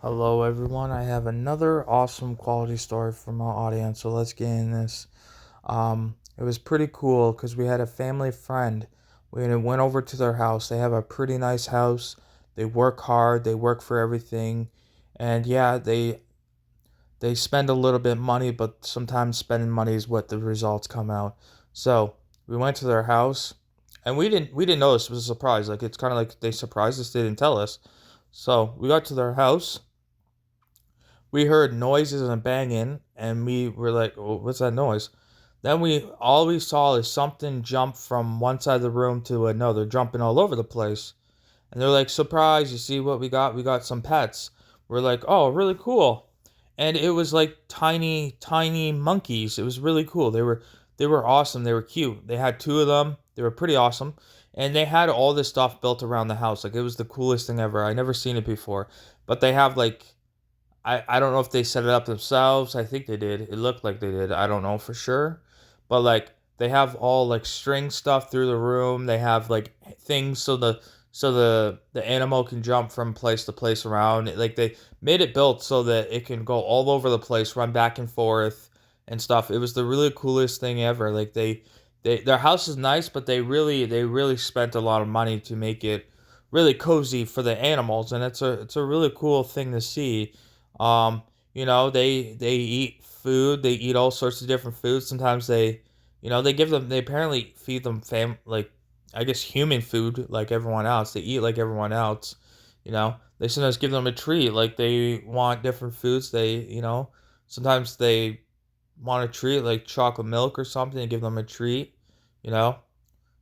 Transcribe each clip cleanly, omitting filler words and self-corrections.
Hello, everyone. I have another awesome quality story from our audience, so let's get in this. It was pretty cool because we had a family friend. We went over to their house. They have a pretty nice house. They work hard. They work for everything, and yeah, they spend a little bit of money, but sometimes spending money is what the results come out. So we went to their house, and we didn't know this. It was a surprise. Like it's kind of like they surprised us. They didn't tell us. So we got to their house. We heard noises and banging, and we were like, oh, "What's that noise?" Then we all we saw is something jump from one side of the room to another, jumping all over the place. And they're like, "Surprise! You see what we got? We got some pets." We're like, "Oh, really cool!" And it was like tiny, tiny monkeys. It was really cool. They were awesome. They were cute. They had two of them. They were pretty awesome, and they had all this stuff built around the house. Like it was the coolest thing ever. I never seen it before. But they have like I don't know if they set it up themselves. I think they did. It looked like they did. I don't know for sure. But like they have all like string stuff through the room. They have like things so the animal can jump from place to place around. Like they made it built so that it can go all over the place, run back and forth and stuff. It was the really coolest thing ever. Like they their house is nice, but they really spent a lot of money to make it really cozy for the animals, and it's a really cool thing to see. um, they eat food. They eat all sorts of different foods. Sometimes they give them. They apparently feed them like I guess human food like everyone else. They eat like everyone else. They sometimes give them a treat. Like they want different foods. Sometimes they want a treat like chocolate milk or something and give them a treat. You know,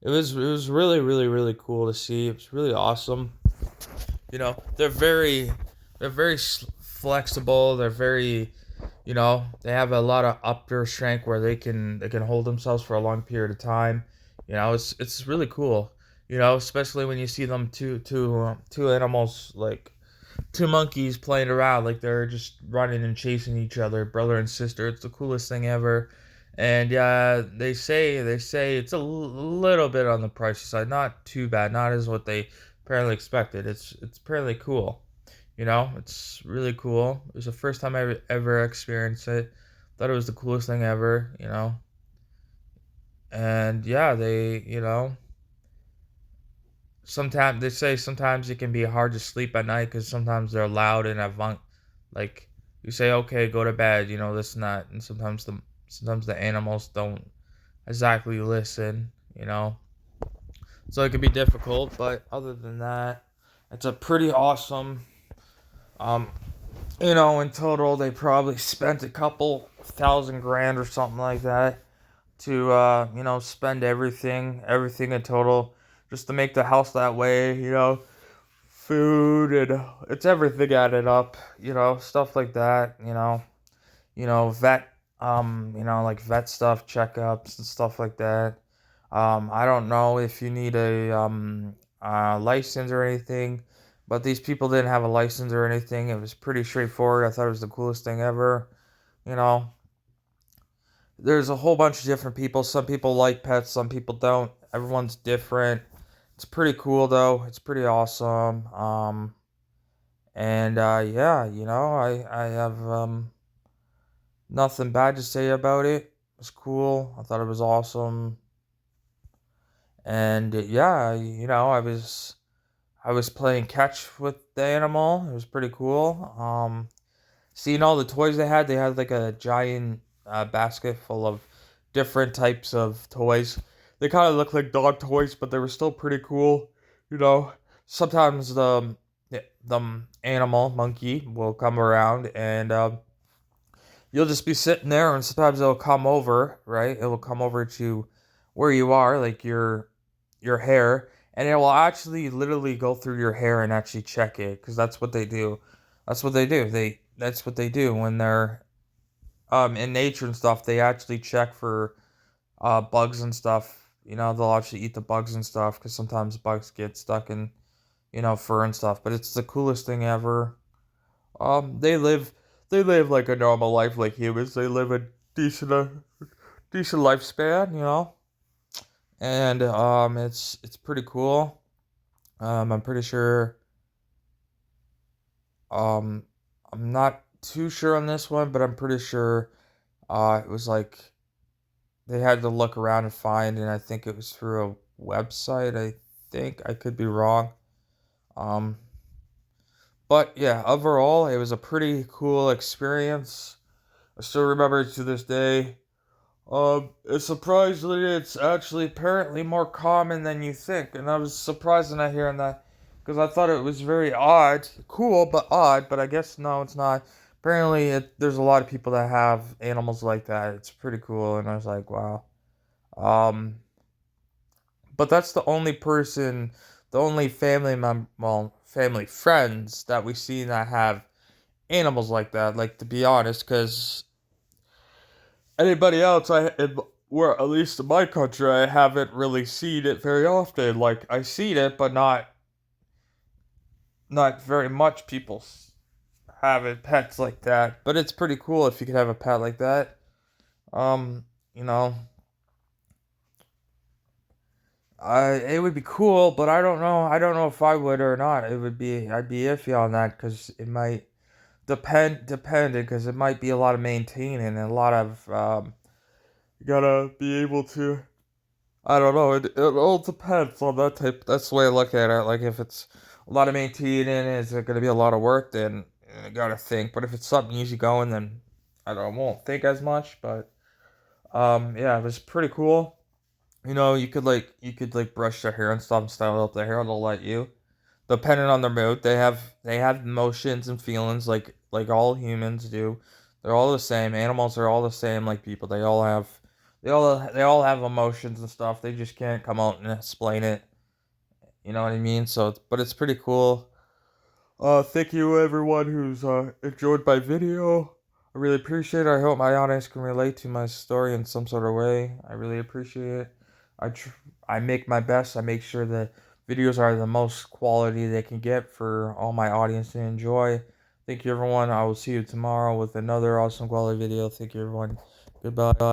it was really really really cool to see. It was really awesome. They're very flexible. They're very, they have a lot of upper strength where they can hold themselves for a long period of time. It's really cool. Especially when you see them two animals like two monkeys playing around like they're just running and chasing each other, brother and sister. It's the coolest thing ever. And yeah, they say it's a little bit on the pricey side, not too bad, not as what they apparently expected. It's apparently cool. It's really cool. It was the first time I ever experienced it. Thought it was the coolest thing ever. And yeah, sometimes they say sometimes it can be hard to sleep at night because sometimes they're loud and like you say, okay, go to bed, this and that, and sometimes the animals don't exactly listen, so it can be difficult. But other than that, it's a pretty awesome. Um, in total, they probably spent a couple thousand grand or something like that to spend everything in total just to make the house that way. Food and it's everything added up. Stuff like that. Vet. Like vet stuff, checkups and stuff like that. I don't know if you need a license or anything, but these people didn't have a license or anything. It was pretty straightforward. I thought it was the coolest thing ever. You know, there's a whole bunch of different people. Some people like pets, some people don't. Everyone's different. It's pretty cool though. It's pretty awesome. And yeah, I have nothing bad to say about it. It was cool. I thought it was awesome. And yeah, I was playing catch with the animal. It was pretty cool. Seeing all the toys they had like a giant basket full of different types of toys. They kind of looked like dog toys, but they were still pretty cool. You know, Sometimes the animal monkey will come around and you'll just be sitting there, and sometimes it'll come over, right? It will come over to where you are, like your hair, and it will actually literally go through your hair and actually check it because that's what they do. That's what they do. That's what they do when they're in nature and stuff. They actually check for bugs and stuff. They'll actually eat the bugs and stuff because sometimes bugs get stuck in fur and stuff. But it's the coolest thing ever. They live like a normal life like humans. They live a decent lifespan, and it's pretty cool. I'm pretty sure. Um, I'm not too sure on this one, but I'm pretty sure it was like they had to look around and find, and I think it was through a website. I think I could be wrong. Um, but yeah, overall, it was a pretty cool experience. I still remember it to this day. It's surprisingly, it's actually apparently more common than you think, and I was surprised when I hearing that, because I thought it was very odd, cool but odd, but I guess no, it's not. Apparently, there's a lot of people that have animals like that. It's pretty cool, and I was like, wow. Um, but that's the only well, family friends that we see that have animals like that. Like to be honest, because anybody else, where at least in my country, I haven't really seen it very often. Like I seen it, but not very much. People have pets like that, but it's pretty cool if you could have a pet like that. Um, you know, it would be cool, but I don't know. I don't know if I would or not. I'd be iffy on that because it might depending because it might be a lot of maintaining and a lot of you gotta be able to. I don't know. It all depends on that type. That's the way I look at it. Like if it's a lot of maintaining, is it gonna be a lot of work? Then I gotta think. But if it's something easy going, then I don't won't think as much. But yeah, it was pretty cool. You could like brush their hair and stuff and style up their hair. They'll let you. Depending on their mood, they have emotions and feelings like all humans do. They're all the same. Animals are all the same like people. They all have emotions and stuff. They just can't come out and explain it. You know what I mean? But it's pretty cool. Thank you everyone who's enjoyed my video. I really appreciate it. I hope my audience can relate to my story in some sort of way. I really appreciate it. I tr- I make my best. I make sure the videos are the most quality they can get for all my audience to enjoy. Thank you everyone. I will see you tomorrow with another awesome quality video. Thank you everyone. Goodbye.